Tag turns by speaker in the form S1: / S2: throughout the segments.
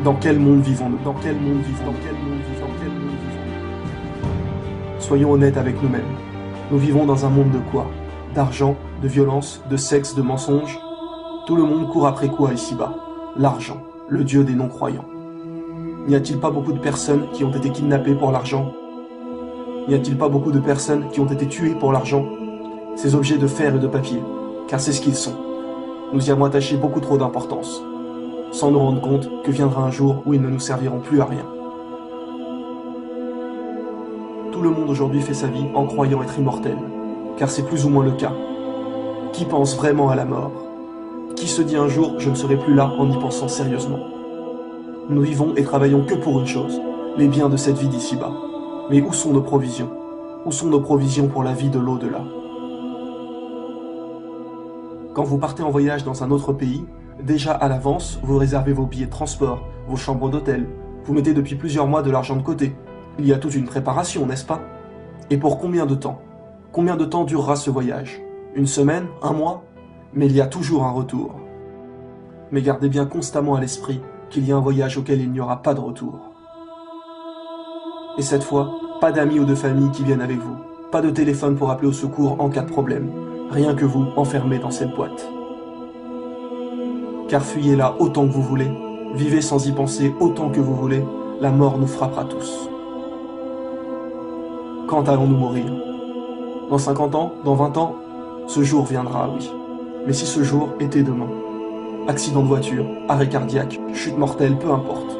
S1: Dans quel monde vivons-nous? Dans quel monde vivons-nous? Dans quel monde vivons-nous? Dans quel monde vivons-nous? Soyons honnêtes avec nous-mêmes. Nous vivons dans un monde de quoi? D'argent, de violence, de sexe, de mensonges. Tout le monde court après quoi ici-bas? L'argent, le dieu des non-croyants. N'y a-t-il pas beaucoup de personnes qui ont été kidnappées pour l'argent? N'y a-t-il pas beaucoup de personnes qui ont été tuées pour l'argent? Ces objets de fer et de papier, car c'est ce qu'ils sont. Nous y avons attaché beaucoup trop d'importance, sans nous rendre compte que viendra un jour où ils ne nous serviront plus à rien. Tout le monde aujourd'hui fait sa vie en croyant être immortel, car c'est plus ou moins le cas. Qui pense vraiment à la mort? Qui se dit un jour « je ne serai plus là » en y pensant sérieusement? Nous vivons et travaillons que pour une chose, les biens de cette vie d'ici-bas. Mais où sont nos provisions? Où sont nos provisions pour la vie de l'au-delà? Quand vous partez en voyage dans un autre pays, déjà à l'avance, vous réservez vos billets de transport, vos chambres d'hôtel, vous mettez depuis plusieurs mois de l'argent de côté. Il y a toute une préparation, n'est-ce pas? Et pour combien de temps? Combien de temps durera ce voyage? Une semaine? Un mois? Mais il y a toujours un retour. Mais gardez bien constamment à l'esprit qu'il y a un voyage auquel il n'y aura pas de retour. Et cette fois, pas d'amis ou de famille qui viennent avec vous, pas de téléphone pour appeler au secours en cas de problème, rien que vous enfermé dans cette boîte. Car fuyez-la autant que vous voulez, vivez sans y penser autant que vous voulez, la mort nous frappera tous. Quand allons-nous mourir? Dans 50 ans? Dans 20 ans? Ce jour viendra, oui. Mais si ce jour était demain? Accident de voiture, arrêt cardiaque, chute mortelle, peu importe.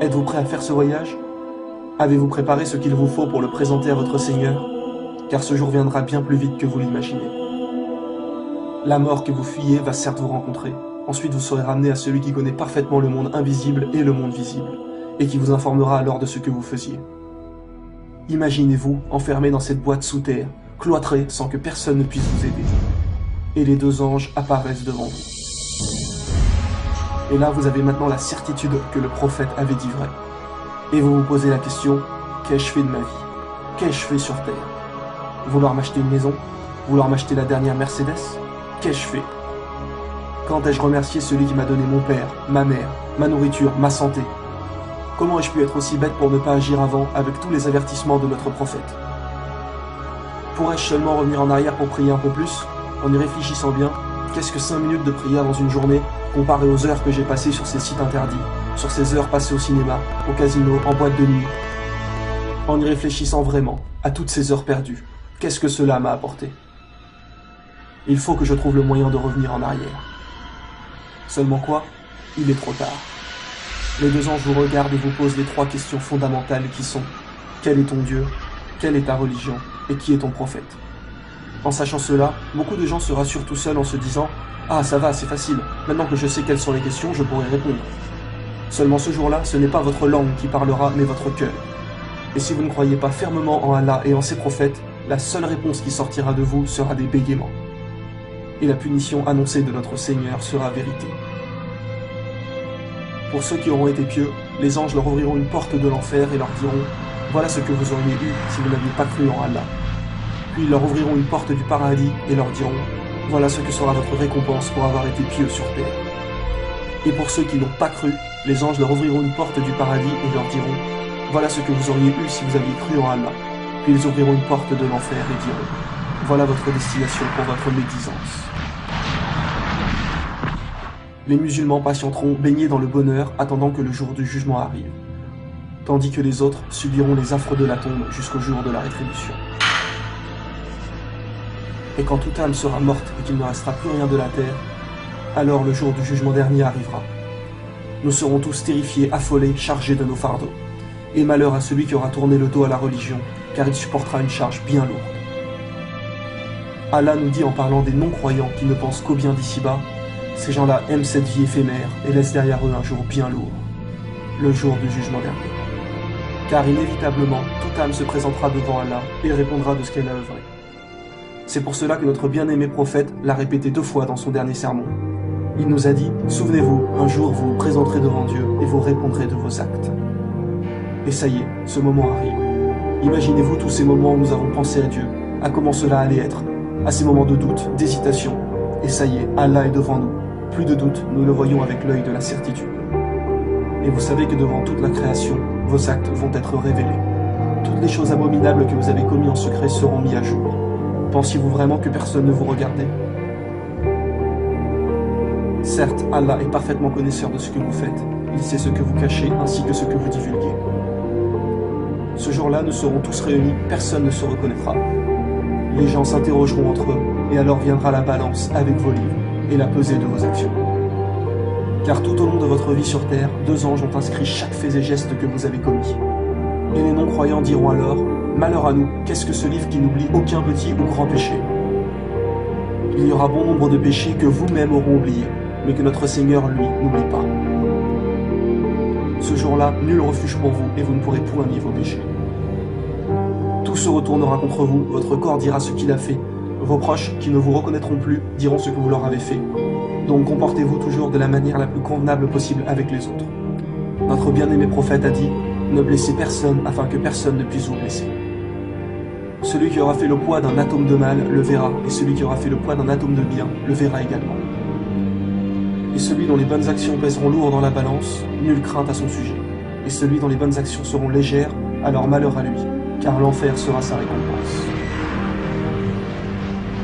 S1: Êtes-vous prêt à faire ce voyage? Avez-vous préparé ce qu'il vous faut pour le présenter à votre Seigneur? Car ce jour viendra bien plus vite que vous l'imaginez. La mort que vous fuyez va certes vous rencontrer. Ensuite vous serez ramené à celui qui connaît parfaitement le monde invisible et le monde visible, et qui vous informera alors de ce que vous faisiez. Imaginez-vous enfermé dans cette boîte sous terre, cloîtré sans que personne ne puisse vous aider. Et les deux anges apparaissent devant vous. Et là, vous avez maintenant la certitude que le prophète avait dit vrai. Et vous vous posez la question, qu'ai-je fait de ma vie? Qu'ai-je fait sur terre? Vouloir m'acheter une maison? Vouloir m'acheter la dernière Mercedes? Qu'ai-je fait? Quand ai-je remercié celui qui m'a donné mon père, ma mère, ma nourriture, ma santé? Comment ai-je pu être aussi bête pour ne pas agir avant avec tous les avertissements de notre prophète? Pourrais-je seulement revenir en arrière pour prier un peu plus? En y réfléchissant bien, qu'est-ce que 5 minutes de prière dans une journée comparé aux heures que j'ai passées sur ces sites interdits, sur ces heures passées au cinéma, au casino, en boîte de nuit? En y réfléchissant vraiment, à toutes ces heures perdues, qu'est-ce que cela m'a apporté? Il faut que je trouve le moyen de revenir en arrière. Seulement quoi? Il est trop tard. Les deux anges vous regardent et vous posent les 3 questions fondamentales qui sont: quel est ton Dieu? Quelle est ta religion? Et qui est ton prophète? En sachant cela, beaucoup de gens se rassurent tout seuls en se disant: ah, ça va, c'est facile, maintenant que je sais quelles sont les questions, je pourrai répondre. Seulement ce jour-là, ce n'est pas votre langue qui parlera, mais votre cœur. Et si vous ne croyez pas fermement en Allah et en ses prophètes, la seule réponse qui sortira de vous sera des bégaiements. Et la punition annoncée de notre Seigneur sera vérité. Pour ceux qui auront été pieux, les anges leur ouvriront une porte de l'enfer et leur diront: voilà ce que vous auriez eu si vous n'aviez pas cru en Allah. Puis ils leur ouvriront une porte du paradis et leur diront: voilà ce que sera votre récompense pour avoir été pieux sur terre. Et pour ceux qui n'ont pas cru, les anges leur ouvriront une porte du paradis et leur diront: voilà ce que vous auriez eu si vous aviez cru en Allah. Puis ils ouvriront une porte de l'enfer et diront: voilà votre destination pour votre médisance. Les musulmans patienteront baignés dans le bonheur, attendant que le jour du jugement arrive, tandis que les autres subiront les affres de la tombe jusqu'au jour de la rétribution. Et quand toute âme sera morte et qu'il ne restera plus rien de la terre, alors le jour du jugement dernier arrivera. Nous serons tous terrifiés, affolés, chargés de nos fardeaux. Et malheur à celui qui aura tourné le dos à la religion, car il supportera une charge bien lourde. Allah nous dit en parlant des non-croyants qui ne pensent qu'au bien d'ici-bas: ces gens-là aiment cette vie éphémère et laissent derrière eux un jour bien lourd, le jour du jugement dernier. Car inévitablement, toute âme se présentera devant Allah et répondra de ce qu'elle a œuvré. C'est pour cela que notre bien-aimé prophète l'a répété 2 fois dans son dernier sermon. Il nous a dit: souvenez-vous, un jour vous vous présenterez devant Dieu et vous répondrez de vos actes. Et ça y est, ce moment arrive. Imaginez-vous tous ces moments où nous avons pensé à Dieu, à comment cela allait être, à ces moments de doute, d'hésitation. Et ça y est, Allah est devant nous. Plus de doute, nous le voyons avec l'œil de la certitude. Et vous savez que devant toute la création, vos actes vont être révélés. Toutes les choses abominables que vous avez commises en secret seront mises à jour. Pensiez-vous vraiment que personne ne vous regardait? Certes, Allah est parfaitement connaisseur de ce que vous faites. Il sait ce que vous cachez ainsi que ce que vous divulguez. Ce jour-là, nous serons tous réunis, personne ne se reconnaîtra. Les gens s'interrogeront entre eux, et alors viendra la balance avec vos livres et la pesée de vos actions. Car tout au long de votre vie sur terre, 2 anges ont inscrit chaque fait et geste que vous avez commis. Et les non-croyants diront alors, « Malheur à nous, qu'est-ce que ce livre qui n'oublie aucun petit ou grand péché ?» Il y aura bon nombre de péchés que vous-même auront oubliés, mais que notre Seigneur, lui, n'oublie pas. Ce jour-là, nul refuge pour vous, et vous ne pourrez point nier vos péchés. Tout se retournera contre vous, votre corps dira ce qu'il a fait, vos proches, qui ne vous reconnaîtront plus, diront ce que vous leur avez fait. Donc comportez-vous toujours de la manière la plus convenable possible avec les autres. Notre bien-aimé prophète a dit, « Ne blessez personne afin que personne ne puisse vous blesser. » Celui qui aura fait le poids d'un atome de mal le verra, et celui qui aura fait le poids d'un atome de bien le verra également. Et celui dont les bonnes actions pèseront lourd dans la balance, nulle crainte à son sujet. Et celui dont les bonnes actions seront légères, alors malheur à lui, car l'enfer sera sa récompense.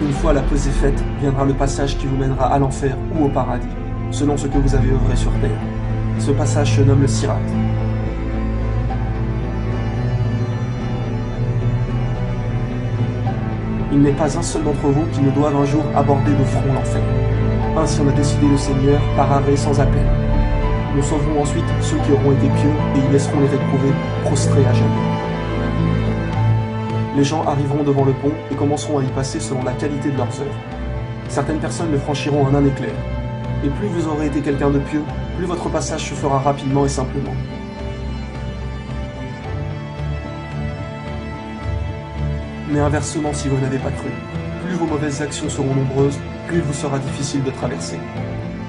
S1: Une fois la pesée faite, viendra le passage qui vous mènera à l'enfer ou au paradis, selon ce que vous avez œuvré sur terre. Ce passage se nomme le Sirat. Il n'est pas un seul d'entre vous qui ne doive un jour aborder de front l'enfer. Ainsi en a décidé le Seigneur par arrêt sans appel. Nous sauverons ensuite ceux qui auront été pieux et y laisserons les réprouvés prostrés à jamais. Les gens arriveront devant le pont et commenceront à y passer selon la qualité de leurs œuvres. Certaines personnes le franchiront en un éclair. Et plus vous aurez été quelqu'un de pieux, plus votre passage se fera rapidement et simplement. Mais inversement, si vous n'avez pas cru, plus vos mauvaises actions seront nombreuses, plus il vous sera difficile de traverser.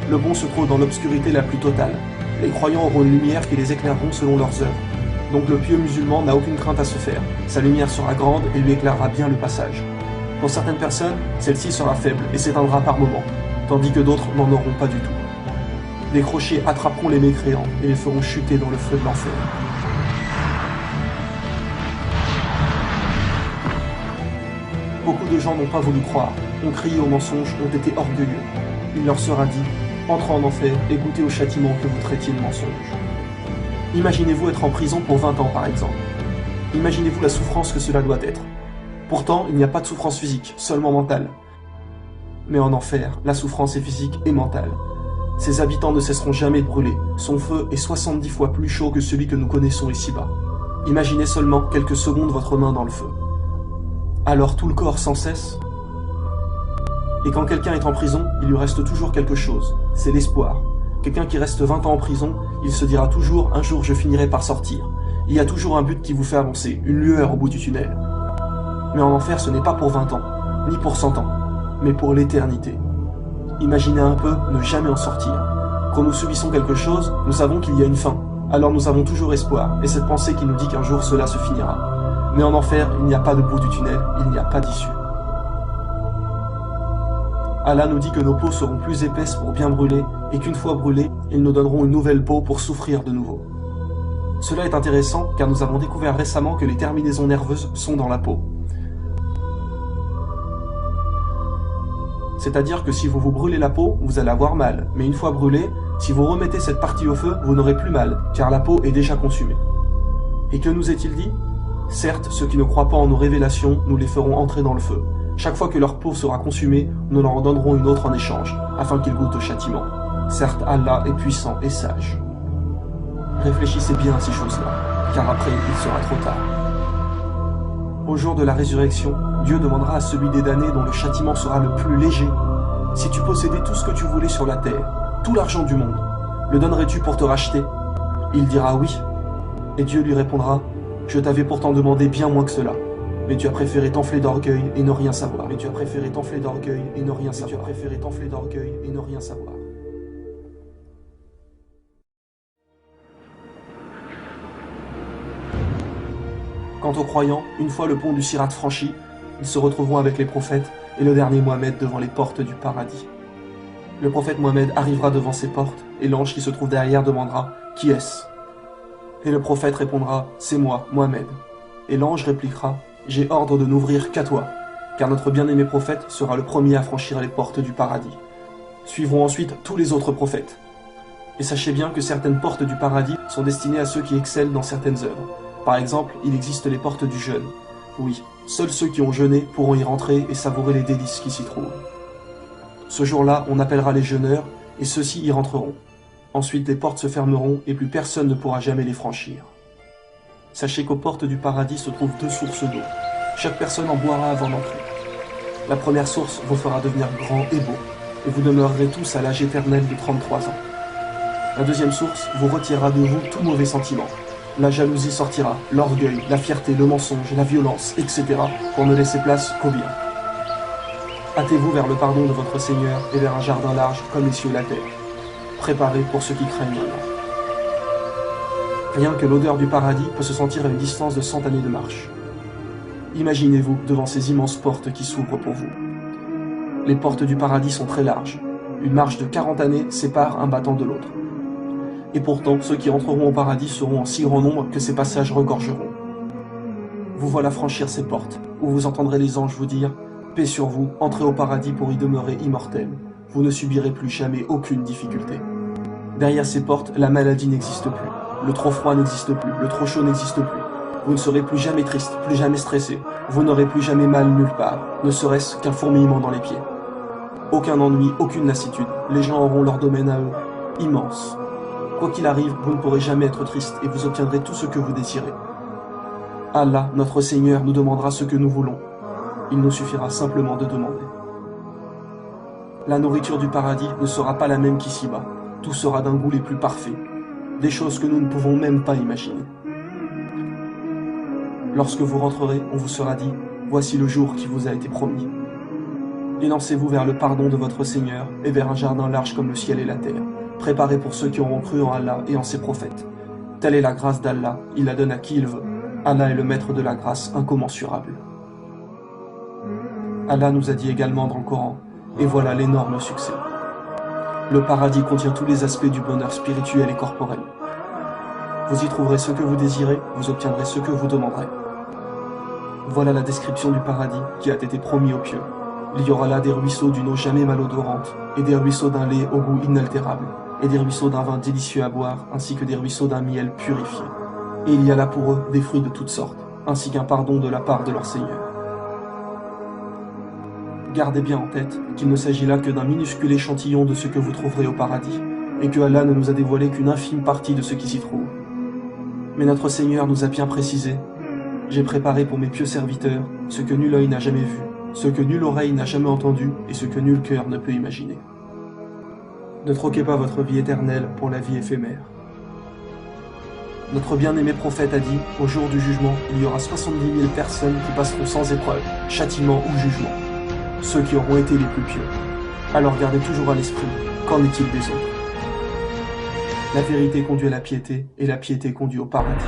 S1: Le pont se trouve dans l'obscurité la plus totale. Les croyants auront une lumière qui les éclaireront selon leurs œuvres. Donc le pieux musulman n'a aucune crainte à se faire. Sa lumière sera grande et lui éclairera bien le passage. Pour certaines personnes, celle-ci sera faible et s'éteindra par moments, tandis que d'autres n'en auront pas du tout. Des crochets attraperont les mécréants et les feront chuter dans le feu de l'enfer. Beaucoup de gens n'ont pas voulu croire, ont crié au mensonge, ont été orgueilleux. Il leur sera dit, entrez en enfer et goûtez au châtiment que vous traitiez de mensonge. Imaginez-vous être en prison pour 20 ans par exemple. Imaginez-vous la souffrance que cela doit être. Pourtant, il n'y a pas de souffrance physique, seulement mentale. Mais en enfer, la souffrance est physique et mentale. Ses habitants ne cesseront jamais de brûler. Son feu est 70 fois plus chaud que celui que nous connaissons ici-bas. Imaginez seulement quelques secondes votre main dans le feu. Alors tout le corps sans cesse. Et quand quelqu'un est en prison, il lui reste toujours quelque chose, c'est l'espoir. Quelqu'un qui reste 20 ans en prison, il se dira toujours « un jour je finirai par sortir ». Il y a toujours un but qui vous fait avancer, une lueur au bout du tunnel. Mais en enfer, ce n'est pas pour 20 ans, ni pour 100 ans, mais pour l'éternité. Imaginez un peu ne jamais en sortir. Quand nous subissons quelque chose, nous savons qu'il y a une fin. Alors nous avons toujours espoir, et cette pensée qui nous dit qu'un jour cela se finira. Mais en enfer, il n'y a pas de bout du tunnel, il n'y a pas d'issue. Allah nous dit que nos peaux seront plus épaisses pour bien brûler, et qu'une fois brûlées, ils nous donneront une nouvelle peau pour souffrir de nouveau. Cela est intéressant, car nous avons découvert récemment que les terminaisons nerveuses sont dans la peau. C'est-à-dire que si vous vous brûlez la peau, vous allez avoir mal, mais une fois brûlée, si vous remettez cette partie au feu, vous n'aurez plus mal, car la peau est déjà consumée. Et que nous est-il dit ? Certes, ceux qui ne croient pas en nos révélations, nous les ferons entrer dans le feu. Chaque fois que leur peau sera consumée, nous leur en donnerons une autre en échange, afin qu'ils goûtent au châtiment. Certes, Allah est puissant et sage. Réfléchissez bien à ces choses-là, car après, il sera trop tard. Au jour de la résurrection, Dieu demandera à celui des damnés dont le châtiment sera le plus léger. Si tu possédais tout ce que tu voulais sur la terre, tout l'argent du monde, le donnerais-tu pour te racheter? Il dira oui. Et Dieu lui répondra, je t'avais pourtant demandé bien moins que cela. Mais tu as préféré t'enfler d'orgueil et ne rien savoir. Mais tu as préféré t'enfler d'orgueil et ne rien savoir. Tu as préféré t'enfler d'orgueil et ne rien savoir. Quant aux croyants, une fois le pont du Sirat franchi, ils se retrouveront avec les prophètes et le dernier Mohammed devant les portes du paradis. Le prophète Mohammed arrivera devant ces portes et l'ange qui se trouve derrière demandera « Qui est-ce » Et le prophète répondra « C'est moi, Mohammed ». Et l'ange répliquera « J'ai ordre de n'ouvrir qu'à toi, car notre bien-aimé prophète sera le premier à franchir les portes du paradis. » Suivront ensuite tous les autres prophètes. Et sachez bien que certaines portes du paradis sont destinées à ceux qui excellent dans certaines œuvres. Par exemple, il existe les portes du jeûne. Oui, seuls ceux qui ont jeûné pourront y rentrer et savourer les délices qui s'y trouvent. Ce jour-là, on appellera les jeûneurs, et ceux-ci y rentreront. Ensuite, les portes se fermeront et plus personne ne pourra jamais les franchir. Sachez qu'aux portes du paradis se trouvent 2 sources d'eau. Chaque personne en boira avant d'entrer. La première source vous fera devenir grand et beau, et vous demeurerez tous à l'âge éternel de 33 ans. La deuxième source vous retirera de vous tout mauvais sentiment. La jalousie sortira, l'orgueil, la fierté, le mensonge, la violence, etc. pour ne laisser place qu'au bien. Hâtez-vous vers le pardon de votre Seigneur et vers un jardin large comme les cieux et la terre. Préparé pour ceux qui craignent Allah. Rien que l'odeur du paradis peut se sentir à une distance de 100 années de marche. Imaginez-vous devant ces immenses portes qui s'ouvrent pour vous. Les portes du paradis sont très larges. Une marche de 40 années sépare un battant de l'autre. Et pourtant, ceux qui entreront au paradis seront en si grand nombre que ces passages regorgeront. Vous voilà franchir ces portes, où vous entendrez les anges vous dire « Paix sur vous, entrez au paradis pour y demeurer immortel. Vous ne subirez plus jamais aucune difficulté. » Derrière ces portes, la maladie n'existe plus. Le trop froid n'existe plus, le trop chaud n'existe plus. Vous ne serez plus jamais triste, plus jamais stressé. Vous n'aurez plus jamais mal nulle part, ne serait-ce qu'un fourmillement dans les pieds. Aucun ennui, aucune lassitude. Les gens auront leur domaine à eux, immense. Quoi qu'il arrive, vous ne pourrez jamais être triste et vous obtiendrez tout ce que vous désirez. Allah, notre Seigneur, nous demandera ce que nous voulons. Il nous suffira simplement de demander. La nourriture du paradis ne sera pas la même qu'ici-bas. Tout sera d'un goût les plus parfaits. Des choses que nous ne pouvons même pas imaginer. Lorsque vous rentrerez, on vous sera dit « Voici le jour qui vous a été promis. » Élancez-vous vers le pardon de votre Seigneur et vers un jardin large comme le ciel et la terre, préparé pour ceux qui auront cru en Allah et en ses prophètes. Telle est la grâce d'Allah, il la donne à qui il veut. Allah est le maître de la grâce incommensurable. Allah nous a dit également dans le Coran, et voilà l'énorme succès. Le paradis contient tous les aspects du bonheur spirituel et corporel. Vous y trouverez ce que vous désirez, vous obtiendrez ce que vous demanderez. Voilà la description du paradis qui a été promis aux pieux. Il y aura là des ruisseaux d'une eau jamais malodorante, et des ruisseaux d'un lait au goût inaltérable, et des ruisseaux d'un vin délicieux à boire, ainsi que des ruisseaux d'un miel purifié. Et il y a là pour eux des fruits de toutes sortes, ainsi qu'un pardon de la part de leur Seigneur. Gardez bien en tête qu'il ne s'agit là que d'un minuscule échantillon de ce que vous trouverez au paradis, et que Allah ne nous a dévoilé qu'une infime partie de ce qui s'y trouve. Mais notre Seigneur nous a bien précisé « J'ai préparé pour mes pieux serviteurs ce que nul œil n'a jamais vu, ce que nulle oreille n'a jamais entendu et ce que nul cœur ne peut imaginer. » Ne troquez pas votre vie éternelle pour la vie éphémère. Notre bien-aimé prophète a dit « Au jour du jugement, il y aura 70 000 personnes qui passeront sans épreuve, châtiment ou jugement. Ceux qui auront été les plus pieux. Alors gardez toujours à l'esprit, qu'en est-il des autres? La vérité conduit à la piété, et la piété conduit au paradis.